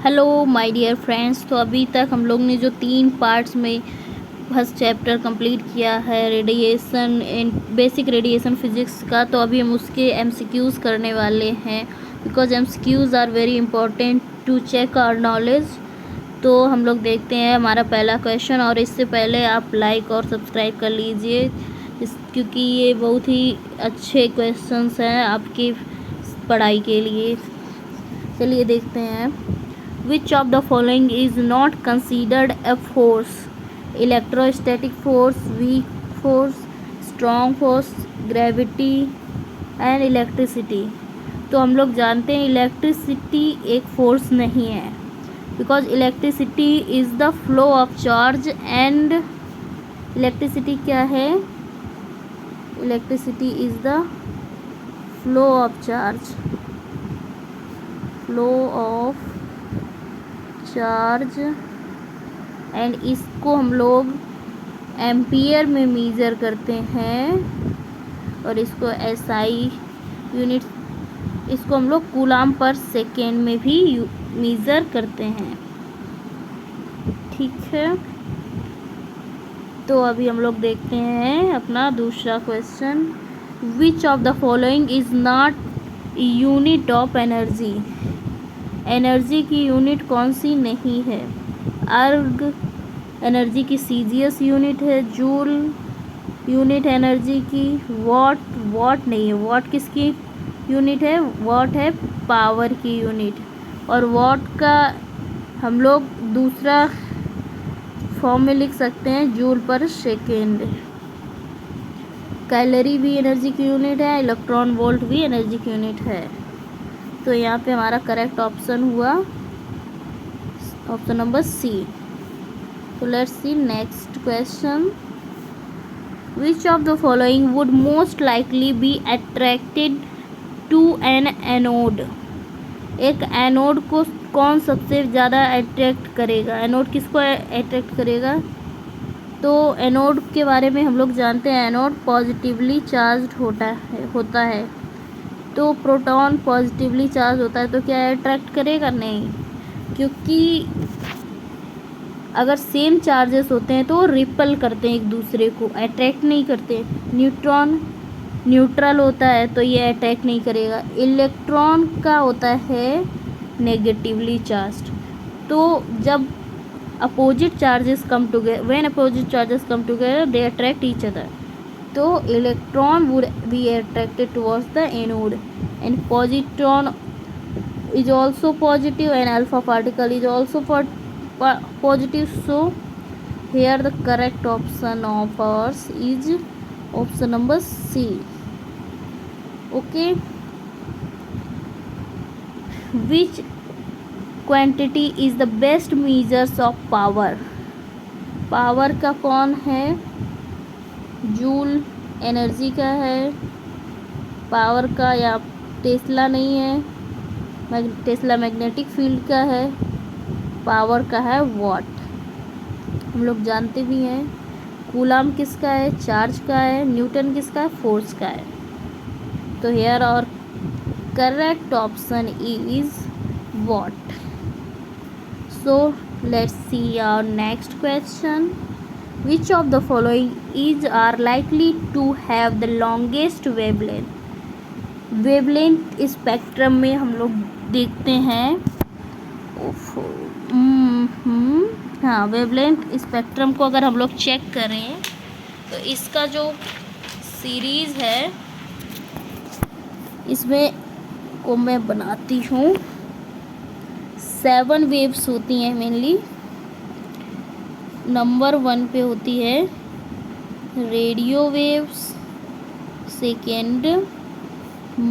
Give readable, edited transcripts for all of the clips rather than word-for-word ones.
Hello my dear friends. तो अभी तक हम लोग ने जो 3 पार्ट्स में फर्स्ट चैप्टर कंप्लीट किया है radiation and basic radiation physics का, तो अभी हम उसके एमसीक्यूज़ करने वाले हैं because MCQs are very important to check our knowledge. तो हम लोग देखते हैं हमारा पहला क्वेश्चन, और इससे पहले आप लाइक और सब्सक्राइब कर लीजिए क्योंकि ये बहुत ही अच्छे क्वेश्चंस हैं आपकी पढ़ाई के लिए। चलिए देखते हैं। Which of the following is not considered a force? Electrostatic force, weak force, strong force, gravity and electricity। तो हम लोग जानते हैं इलेक्ट्रिसिटी एक फोर्स नहीं है, because electricity is the flow of charge and electricity क्या है? Electricity is the flow of charge, flow of charge and इसको हम लोग एम्पियर में मेज़र करते हैं, और इसको एसआई यूनिट, इसको हम लोग कूलाम पर सेकेंड में भी मेज़र करते हैं। ठीक है, तो अभी हम लोग देखते हैं अपना दूसरा question. Which of the following is not unit of energy? Energy की यूनिट कौन सी नहीं है? अर्ग एनर्जी की सीजीएस यूनिट है, जूल यूनिट एनर्जी की, वॉट नहीं है। वॉट किसकी यूनिट है? वॉट है पावर की यूनिट, और वॉट का हम लोग दूसरा फॉर्म में लिख सकते हैं जूल पर सेकेंड। कैलोरी भी एनर्जी की यूनिट है, इलेक्ट्रॉन वोल्ट भी एनर्जी की यूनिट है। तो यहाँ पे हमारा करेक्ट ऑप्शन हुआ ऑप्शन नंबर सी। तो let's see next question. Which of the following would most likely be attracted to an anode? एक एनोड को कौन सबसे ज़्यादा अट्रैक्ट करेगा? एनोड किसको अट्रैक्ट करेगा? तो एनोड के बारे में हम लोग जानते हैं, एनोड पॉजिटिवली चार्ज्ड होता है। तो प्रोटॉन पॉजिटिवली चार्ज होता है, तो क्या अट्रैक्ट करेगा? नहीं, क्योंकि अगर सेम चार्जेस होते हैं तो रिपल करते हैं एक दूसरे को, अट्रैक्ट नहीं करते। न्यूट्रॉन न्यूट्रल होता है तो ये अट्रैक्ट नहीं करेगा। इलेक्ट्रॉन का होता है नेगेटिवली चार्ज्ड। तो जब opposite charges come together, when opposite charges come together they attract each other. तो electron would be attracted towards the anode, and positron is also positive and alpha particle is also positive. So here the correct option of ours is option number C. Okay, which quantity is the best measures of power? Power का कौन है? Joule energy का है power का, या Tesla नहीं है, Tesla magnetic field का है। पावर का है वॉट। हम लोग जानते भी हैं कूलाम किसका है? चार्ज का है। न्यूटन किसका है? फोर्स का है। तो here our correct option is watt. So let's see our next question. Which of the following is are likely to have the longest wavelength? Wavelength spectrum में हम लोग देखते हैं, हाँ, वेवलेंथ स्पेक्ट्रम को अगर हम लोग चेक करें तो इसका जो सीरीज़ है इसमें को मैं बनाती हूँ 7 वेव्स होती हैं मेनली। नंबर 1 पे होती है radio waves, second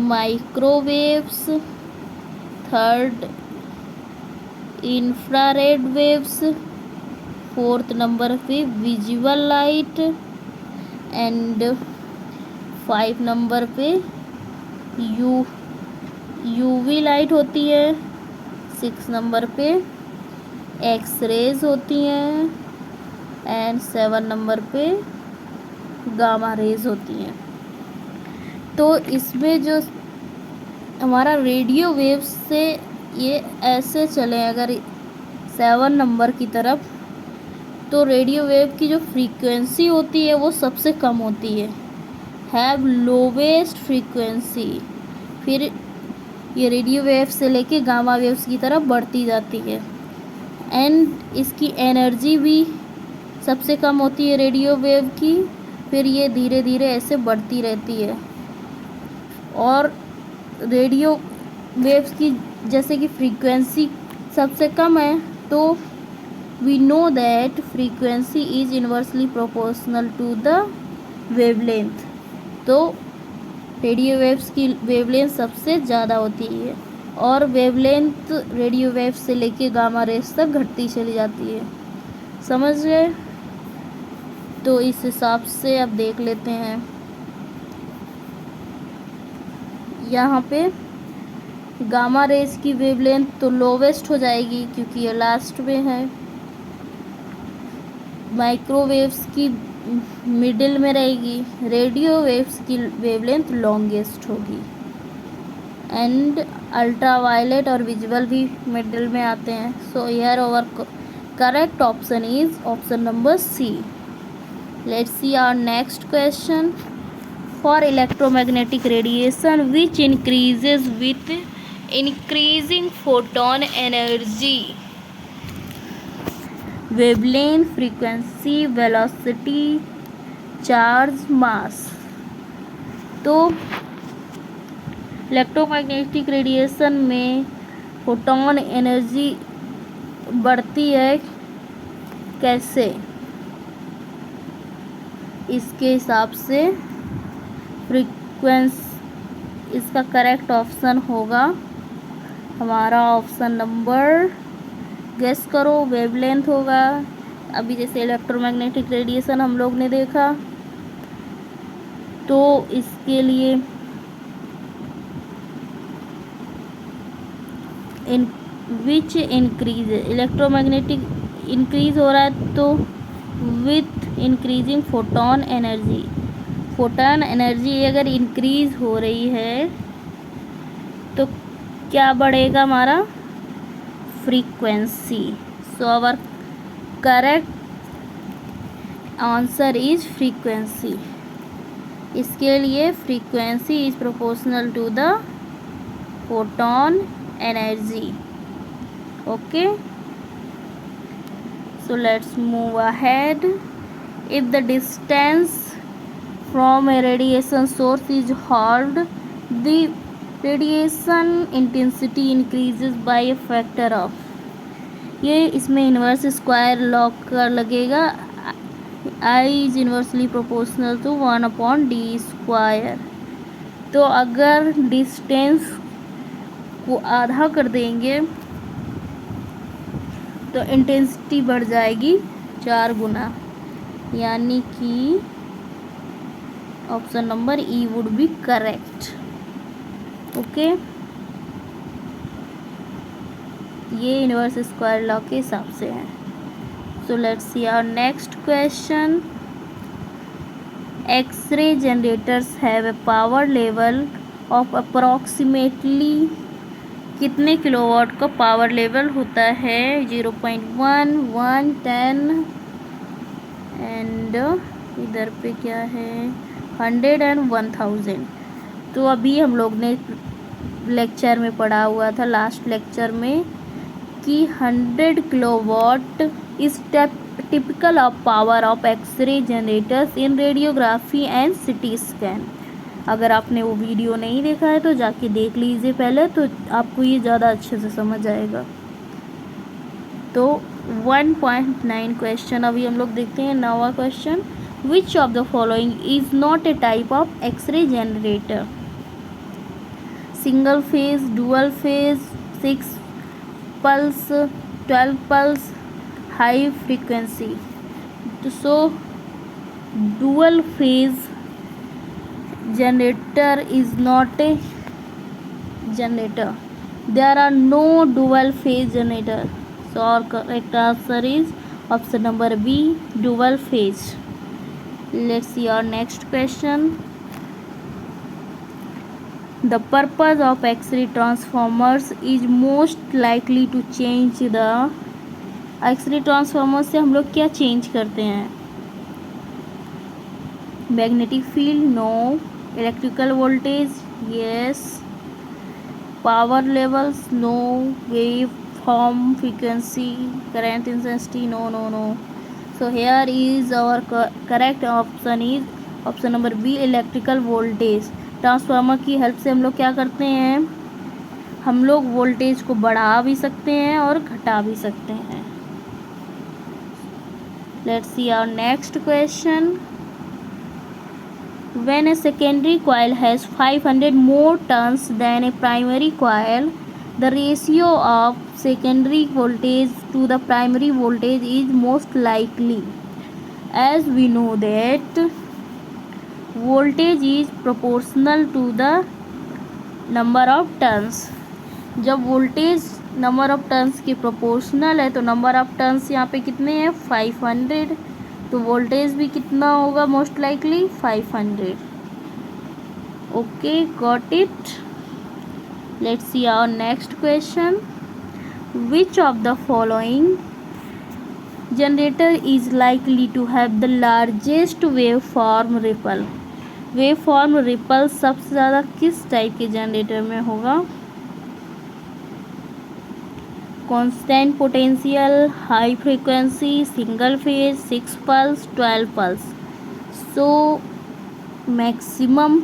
microwaves, third infrared waves, fourth number पे विजुअल लाइट, एंड 5 नंबर पे यूवी लाइट होती है। 6 नंबर पे एक्स रेज होती हैं, एंड 7 नंबर पे गामा रेज होती हैं। तो इसमें जो हमारा रेडियो वेव्स से ये ऐसे चले अगर 7 नंबर की तरफ, तो रेडियो वेव की जो फ्रीक्वेंसी होती है वो सबसे कम होती है लोवेस्ट फ्रीक्वेंसी। फिर ये रेडियो वेव से लेके गामा वेव्स की तरफ बढ़ती जाती है, एंड इसकी एनर्जी भी सबसे कम होती है रेडियो वेव की। फिर ये धीरे धीरे ऐसे बढ़ती रहती है, और रेडियो वेव्स की जैसे कि फ्रीक्वेंसी सबसे कम है, तो we know that frequency is inversely proportional to the wavelength. तो रेडियो वेव्स की वेवलेंथ सबसे ज़्यादा होती है, और वेवलेंथ रेडियो वेव से लेके गामा रेस तक घटती चली जाती है। समझ गए? तो इस हिसाब से अब देख लेते हैं। यहाँ पे गामा रेस की वेवलेंथ तो लोवेस्ट हो जाएगी क्योंकि ये लास्ट में है। माइक्रोवेव्स की मिडिल में रहेगी, रेडियो वेव्स की वेवलेंथ लॉन्गेस्ट होगी, एंड अल्ट्रावायलेट और विजुअल भी मिडिल में आते हैं। So here our correct option is option number C. Let's see our next question. For electromagnetic radiation which increases with increasing photon energy, wavelength, frequency, velocity, charge, mass. तो electromagnetic radiation में photon energy बढ़ती है कैसे? इसके हिसाब से frequency, इसका correct option होगा हमारा ऑप्शन नंबर, गेस करो, वेवलेंथ होगा। अभी जैसे इलेक्ट्रोमैग्नेटिक रेडिएशन हम लोग ने देखा, तो इसके लिए विच इंक्रीज, इलेक्ट्रोमैग्नेटिक इंक्रीज हो रहा है तो with increasing photon energy, photon energy अगर इंक्रीज हो रही है तो क्या बढ़ेगा हमारा? Frequency. So our correct answer is frequency. इसके लिए frequency is proportional to the photon energy. Okay, so let's move ahead. If the distance from a radiation source is halved, the radiation intensity increases by a factor of, ये इसमें inverse square law का लगेगा, I is inversely proportional to 1/d²। तो अगर distance को आधा कर देंगे तो इंटेंसिटी बढ़ जाएगी 4 गुना, यानी कि option number E would be correct. Okay, ये इन्वर्स स्क्वायर लॉ के हिसाब से है। So let's see our next question. X ray generators have a power level of approximately, कितने किलोवाट का पावर लेवल होता है? 0.1, 1, 10 एंड इधर पे क्या है 100 एंड 1000। तो अभी हम लोग ने लेक्चर में पढ़ा हुआ था, लास्ट लेक्चर में, कि 100 kilowatt is typical of power of X ray generators in radiography and CT scan. अगर आपने वो वीडियो नहीं देखा है तो जाके देख लीजिए पहले, तो आपको ये ज़्यादा अच्छे से समझ आएगा। तो 1.9 क्वेश्चन अभी हम लोग देखते हैं। नवा question, which of the following is not a type of X ray generator? Single phase, dual phase, 6 pulse, 12 pulse, high frequency. So dual phase generator is not a generator. There are no dual phase generator. So our correct answer is option number B, dual phase. Let's see our next question. The purpose of X-ray transformers is most likely to change the X-ray transformer से हम लोग क्या change करते हैं? Magnetic field, no. Electrical voltage, yes. Power levels, no. Wave form, frequency, current intensity, no. So here is our correct option is option number B, electrical voltage. Transformer की help से हम लोग क्या करते हैं? हम लोग वोल्टेज को बढ़ा भी सकते हैं और घटा भी सकते हैं. Let's see our next question. When a secondary coil has 500 more turns than a primary coil, the ratio of secondary voltage to the primary voltage is most likely. As we know that voltage is proportional to the number of turns. जब voltage number of turns के proportional है तो number of turns यहाँ पे कितने हैं? 500. तो voltage भी कितना होगा? Most likely 500. Okay, got it. Let's see our next question. Which of the following generator is likely to have the largest wave form ripple? Wave form ripple सबसे ज़्यादा किस टाइप के जनरेटर में होगा? Constant potential, high frequency, single phase, 6 pulse, 12 pulse. So maximum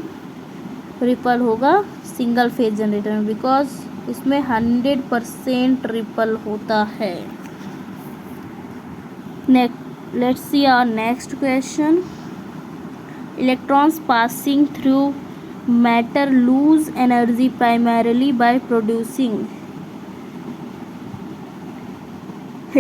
ripple होगा single phase generator में, because इसमें 100% ripple होता है. Let's see our next question. Electrons passing through matter lose energy primarily by producing.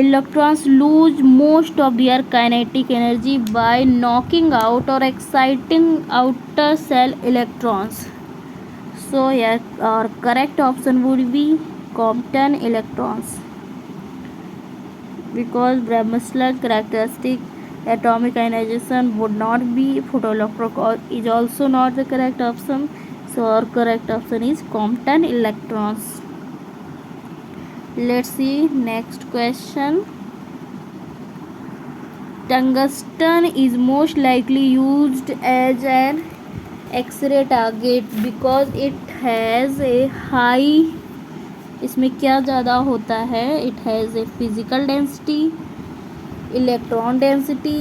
Electrons lose most of their kinetic energy by knocking out or exciting outer shell electrons. So here our correct option would be Compton electrons, because Bremsstrass characteristic atomic ionization would not be. Photoelectric is also not the correct option. So our correct option is Compton electrons. Let's see next question. Tungsten is most likely used as an X-ray target because it has a high. इसमें क्या ज़्यादा होता है? It has a physical density, electron density,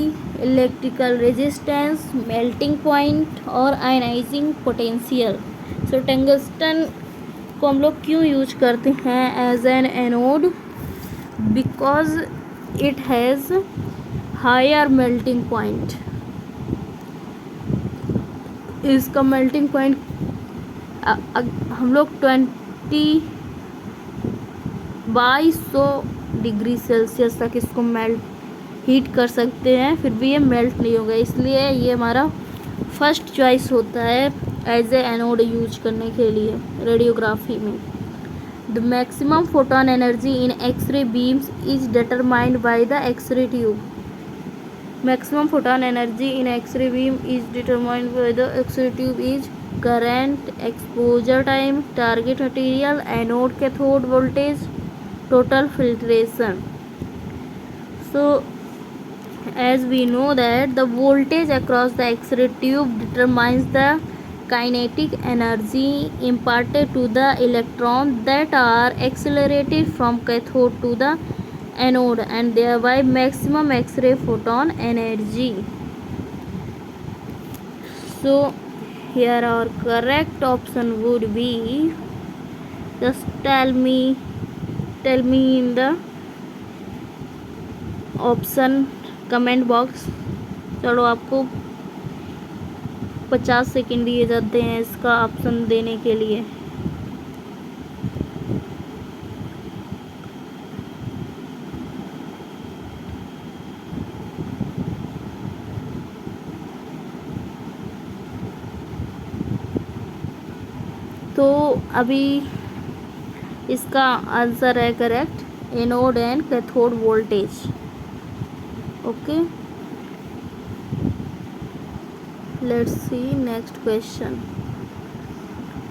electrical resistance, melting point और ionizing potential. So tungsten को हम लोग क्यों यूज करते हैं as an anode? Because it has higher melting point. इसका मेल्टिंग पॉइंट हम लोग 2200 डिग्री सेल्सियस तक इसको हीट कर सकते हैं, फिर भी ये मेल्ट नहीं होगा. इसलिए ये हमारा फर्स्ट चॉइस होता है एज ए एनोड यूज करने के लिए रेडियोग्राफी में. The maximum photon energy in X ray beams is determined by the X ray tube. Maximum photon energy in X ray beam is determined by the X ray tube is current, exposure time, target material, anode cathode voltage, total filtration. So as we know that the voltage across the X-ray tube determines the kinetic energy imparted to the electrons that are accelerated from cathode to the anode and thereby maximum X-ray photon energy. So here our correct option would be, just tell me in the option comment box. चलो आपको 50 second दिए जाते हैं इसका option देने के लिए. तो अभी इसका आंसर है correct anode and cathode voltage. Okay, let's see next question.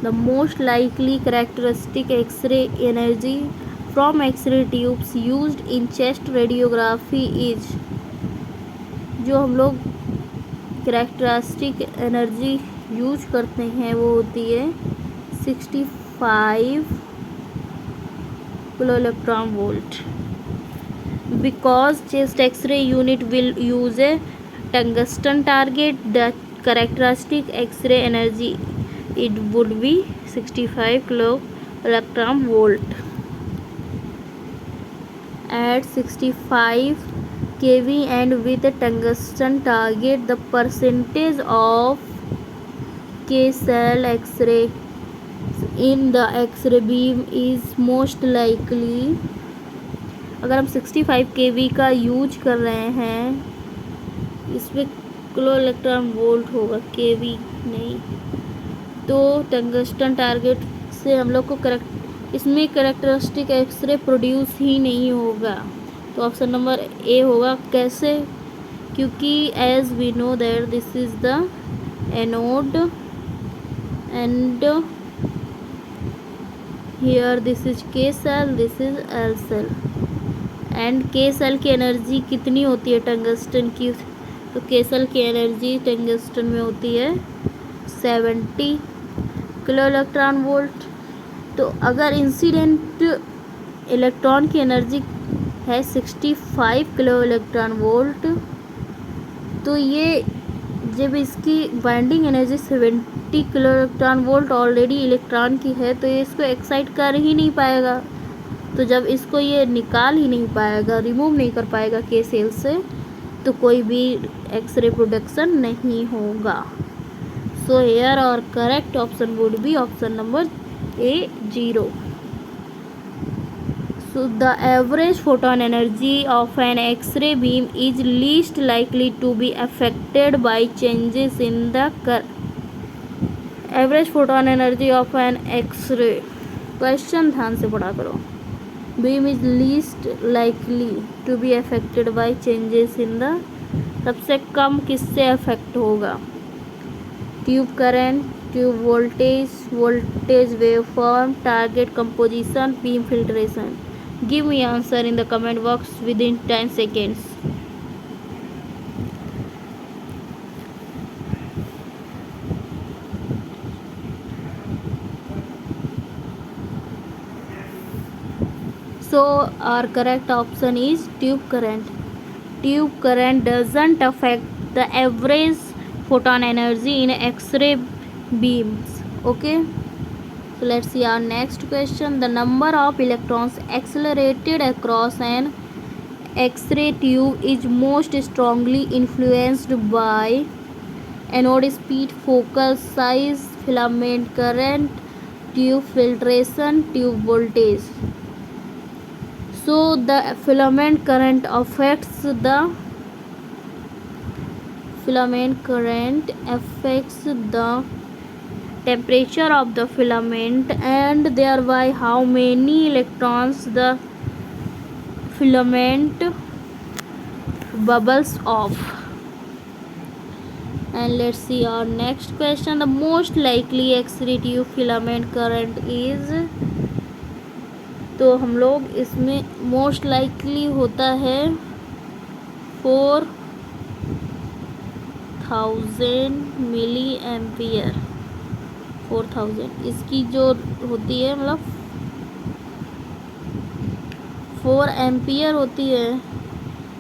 The most likely characteristic X-ray energy from X-ray tubes used in chest radiography is, जो हम लोग कैरेक्टरिस्टिक एनर्जी यूज करते हैं वो होती है 65 kilo electron volt. Because chest X-ray unit will use a tungsten target, the characteristic X-ray energy it would be 65 kilo electron volt. At 65 kV and with a tungsten target, the percentage of K cell X-ray in the X-ray beam is most likely. अगर हम 65 kV का use कर रहे हैं, इसमें kilo electron volt होगा, kV नहीं, तो टंगस्टन टारगेट से हम लोग को इसमें कैरेक्टरिस्टिक एक्सरे प्रोड्यूस ही नहीं होगा. तो ऑप्शन नंबर ए होगा. कैसे? क्योंकि as we know that this is the anode and here this is K shell, this is L shell. And K shell की एनर्जी कितनी होती है टंगस्टन की? तो के सेल की एनर्जी टंगस्टन में होती है 70 किलो इलेक्ट्रॉन वोल्ट. तो अगर इंसिडेंट इलेक्ट्रॉन की एनर्जी है 65 किलो इलेक्ट्रॉन वोल्ट, तो ये जब इसकी binding energy 70 kilo electron volt already electron की है, तो ये इसको एक्साइट कर ही नहीं पाएगा. तो जब इसको ये निकाल ही नहीं पाएगा, रिमूव नहीं कर पाएगा के सेल से, तो कोई भी एक्सरे प्रोडक्शन नहीं होगा. So here our correct option would be option number A0. So the average photon energy of an X-ray beam is least likely to be affected by changes in the average photon energy of an X-ray. Question ध्यान से पढ़ा करो. Beam is least likely to be affected by changes in the, सबसे कम किससे affect होगा? Tube current, tube voltage, voltage waveform, target composition, beam filtration. Give me answer in the comment box within 10 seconds. So our correct option is tube current. Tube current doesn't affect the average photon energy in X-ray beams. Okay, so let's see our next question. The number of electrons accelerated across an X-ray tube is most strongly influenced by anode speed, focal size, filament current, tube filtration, tube voltage. So the filament current affects the temperature of the filament and thereby how many electrons the filament bubbles off. And let's see our next question. The most likely X-ray tube filament current is, तो हम लोग इसमें most likely होता है 4000 milli ampere. 4000 इसकी जो होती है, मतलब 4 एम्पियर होती है.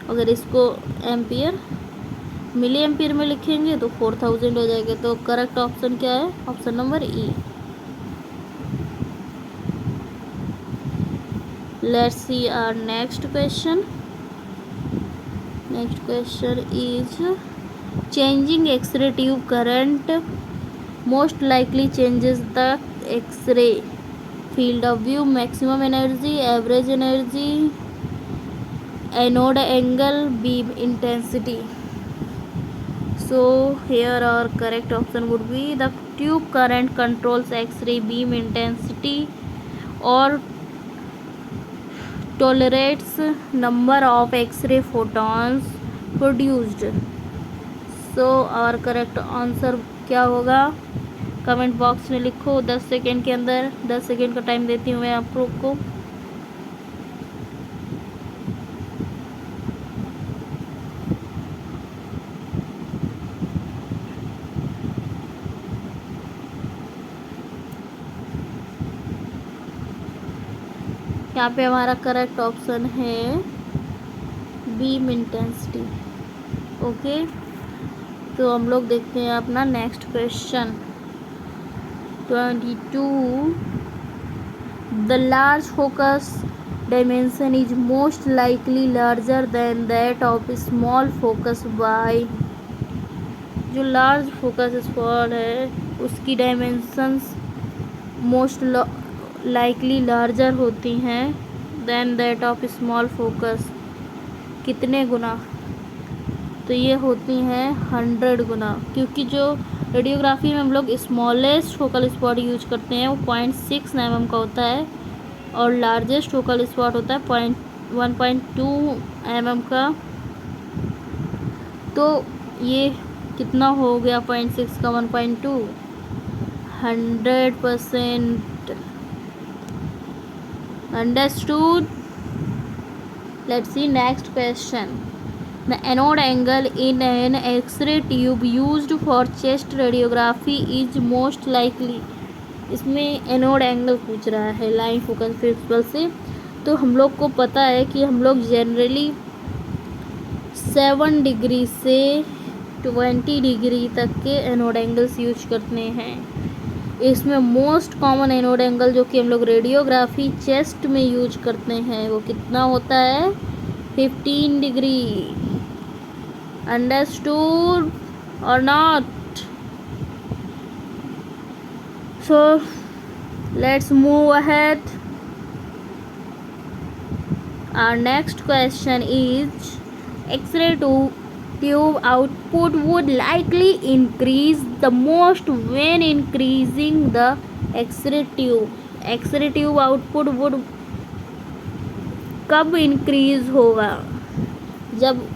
अगर इसको एम्पियर मिली एम्पियर में लिखेंगे तो 4000 हो जाएगा. तो करेक्ट ऑप्शन क्या है? Option number E. Let's see our next question. Next question is changing X-ray tube current most likely changes the X-ray field of view, maximum energy, average energy, anode angle, beam intensity. So here our correct option would be the tube current controls X-ray beam intensity or tolerates number of X-ray photons produced. So our correct answer क्या होगा? Comment box में लिखो 10 second के अंदर। 10 second का time देती हूँ मैं आप लोग को। यहाँ पे हमारा करेक्ट ऑप्शन है बीम इंटेंसिटी। ओके, तो हम लोग देखते हैं अपना next question 22। The large focus dimension is most likely larger than that of small focus by. जो लार्ज फोकस स्मॉल है उसकी डायमेंशंस मोस्ट लाइकली लार्जर होती हैं than that of small focus. कितने गुना? तो ये होती हैं 100 गुना, क्योंकि जो रेडियोग्राफी में हम लोग स्मॉलेस्ट फोकल स्पॉट यूज करते हैं वो 0.6 mm का होता है और लार्जेस्ट फोकल स्पॉट होता है 1.2 mm का। तो ये कितना हो गया 0.6 का 1.2? 100%। Understood. Let's see next question. The anode angle in an X-ray tube used for chest radiography is most likely। इसमें एनोड एंगल पूछ रहा है लाइन फोकस प्रिंसिपल से। तो हम लोग को पता है कि हम लोग जनरली 7 डिग्री से 20 डिग्री तक के एनोड एंगल्स यूज करते हैं। इसमें मोस्ट कॉमन एनोड एंगल जो कि हम लोग रेडियोग्राफी चेस्ट में यूज करते हैं वो कितना होता है? 15 degree. Understood or not? So let's move ahead. Our next question is X-ray tube output would likely increase the most when increasing the X-ray tube। X-ray tube output would कब increase होगा? जब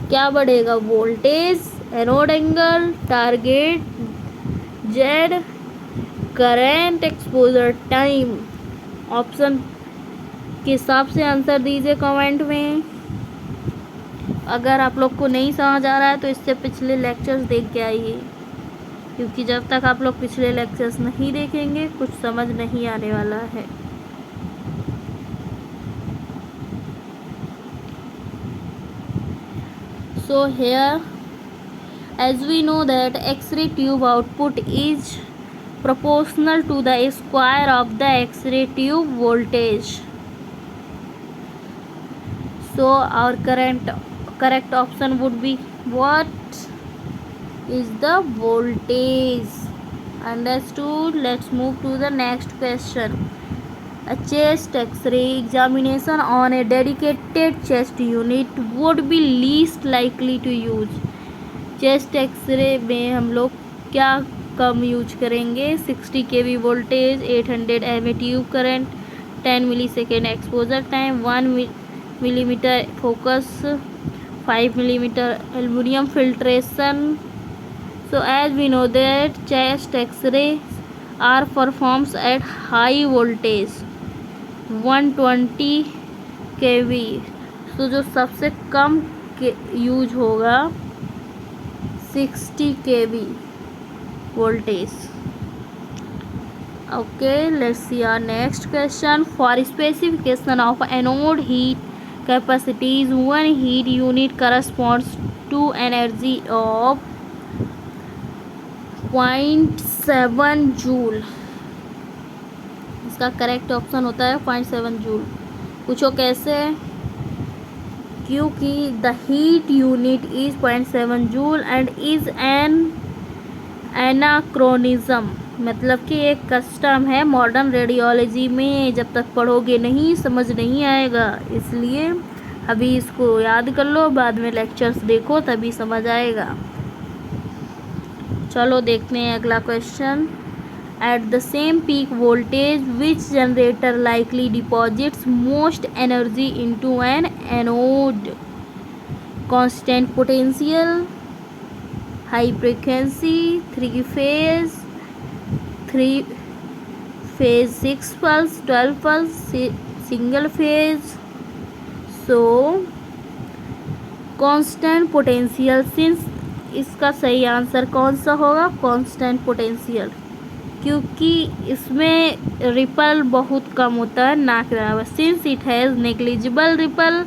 क्या बढ़ेगा? Voltage, anode angle, target, Z, current, exposure time. Option के हिसाब से answer दीजिए comment में। अगर आप लोग को नहीं समझ आ रहा है तो इससे पिछले लेक्चर्स देख के आइए, क्योंकि जब तक आप लोग पिछले लेक्चर्स नहीं देखेंगे कुछ समझ नहीं आने वाला है। So here, as we know that X-ray tube output is proportional to the square of the X-ray tube voltage. So our correct option would be what? Is the voltage. Understood? Let's move to the next question. A chest X-ray examination on a dedicated chest unit would be least likely to use। Chest X ray में हम लोग क्या कम use करेंगे? 60 kV voltage, 800 mA tube current, 10 millisecond exposure time, 1 millimetre focus, 5 millimetre aluminium filtration. So as we know that chest X-ray are performed at high voltage 120 kV। तो जो सबसे कम use होगा 60 kV voltage. Okay, let's see our next question. For specification of anode heat capacities one heat unit corresponds to energy of 0.7 joule. इसका correct option होता है 0.7 joule. पूछो कैसे? क्योंकि the heat unit is 0.7 joule and is an anachronism, मतलब कि एक custom है मॉडर्न रेडियोलॉजी में। जब तक पढ़ोगे नहीं समझ नहीं आएगा, इसलिए अभी इसको याद कर लो, बाद में लेक्चर्स देखो तभी समझ आएगा। चलो देखते हैं अगला question. At the same peak voltage which generator likely deposits most energy into an anode? Constant potential, high frequency, 3 phase, 3 phase, 6 pulse, 12 pulse, single phase. So constant potential, since इसका सही आंसर कौन सा होगा, कांस्टेंट पोटेंशियल, क्योंकि इसमें ripple बहुत कम होता है ना के बराबर। Since it has negligible ripple,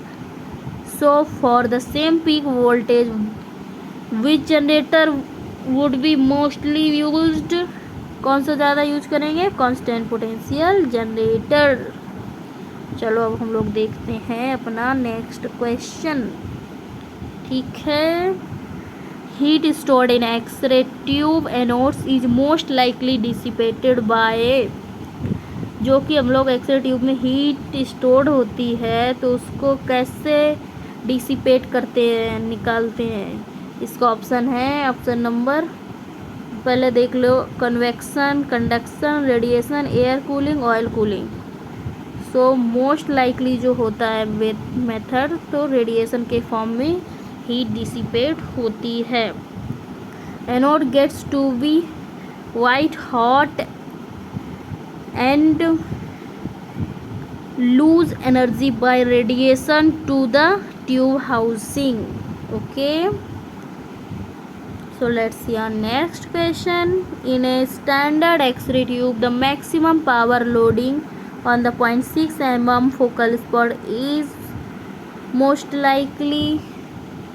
so for the same peak voltage which generator would be mostly used, कौन सा ज़्यादा यूज करेंगे, कांस्टेंट पोटेंशियल जनरेटर। चलो अब हम लोग देखते हैं अपना नेक्स्ट क्वेश्चन। ठीक है, heat stored in X ray tube anodes is most likely dissipated by, जो कि हम लोग एक्सरे ट्यूब में हीट स्टोर्ड होती है तो उसको कैसे डिसिपेट करते हैं, निकालते हैं। इसका ऑप्शन है, ऑप्शन नंबर पहले देख लो, convection, conduction, radiation, air cooling, oil cooling. So most likely जो होता है मेथड, तो रेडिएशन के फॉर्म में हीट डिसिपेट होती है। Anode gets to be white hot and lose energy by radiation to the tube housing. Okay, so let's see our next question. In a standard X-ray tube, the maximum power loading on the 0.6 mm focal spot is most likely,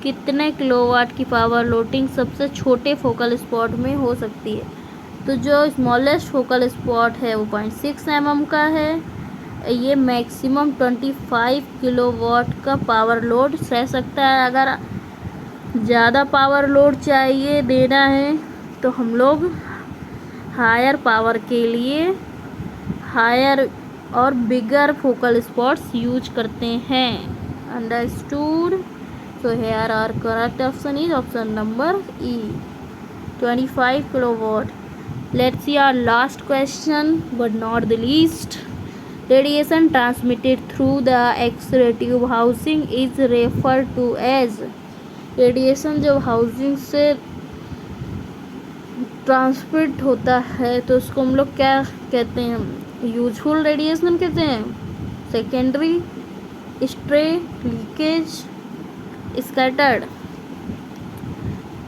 कितने kilowatt की power loading सबसे छोटे focal spot में हो सकती है। तो जो स्मॉलेस्ट फोकल स्पॉट है वो 0.6 mm का है। ये मैक्सिमम 25 किलोवाट का पावर लोड सह सकता है। अगर ज़्यादा पावर लोड चाहिए देना है तो हम लोग हायर पावर के लिए हायर और बिगर फोकल स्पॉट्स यूज करते हैं। Understood? So here our correct option is option number E, 25 kilowatt. Let's see our last question, but not the least. Radiation transmitted through the X-ray tube housing is referred to as, radiation जब housing से transmit होता है तो उसको हम लोग क्या कहते हैं, यूजफुल रेडिएशन कहते हैं, सेकेंडरी, स्ट्रे, लीकेज, स्कैटर्ड।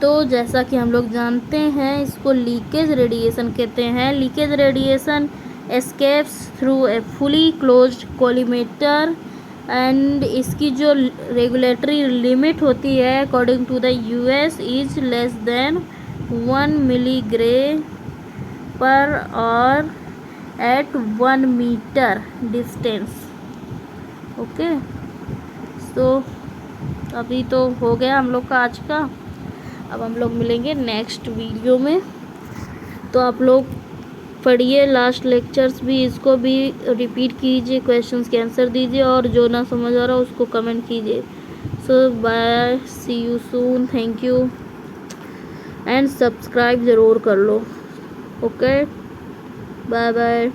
तो जैसा कि हम लोग जानते हैं इसको लीकेज रेडिएशन कहते हैं। Leakage radiation escapes through a fully closed collimator and इसकी जो रेगुलेटरी लिमिट होती है according to the US is less than 1 milligray per hour at 1 metre distance. Okay, so अभी तो हो गया हम लोग का आज का। अब हम लोग मिलेंगे नेक्स्ट वीडियो में। तो आप लोग पढ़िए लास्ट लेक्चर्स भी, इसको भी रिपीट कीजिए, क्वेश्चंस के आंसर दीजिए और जो ना समझ आ रहा उसको कमेंट कीजिए। So bye, see you soon, thank you and subscribe ज़रूर कर लो। Okay, bye bye.